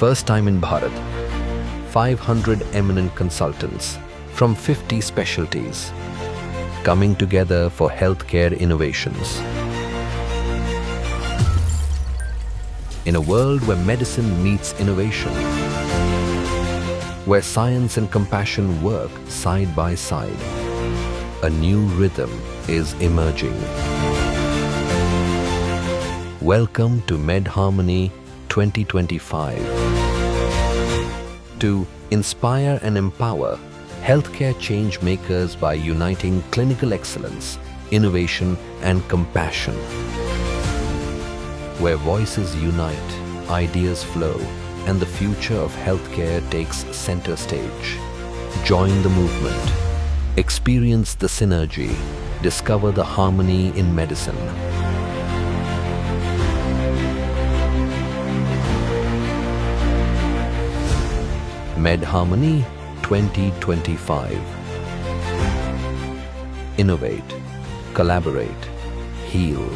first time in Bharat, 500 eminent consultants from 50 specialties coming together for healthcare innovations. In a world where medicine meets innovation, where science and compassion work side by side, a new rhythm is emerging. Welcome to MedHarmony 2025. To inspire and empower healthcare change makers by uniting clinical excellence, innovation and compassion. Where voices unite, ideas flow, and the future of healthcare takes center stage. Join the movement. Experience the synergy. Discover the harmony in medicine. MedHarmony 2025. Innovate, collaborate, heal.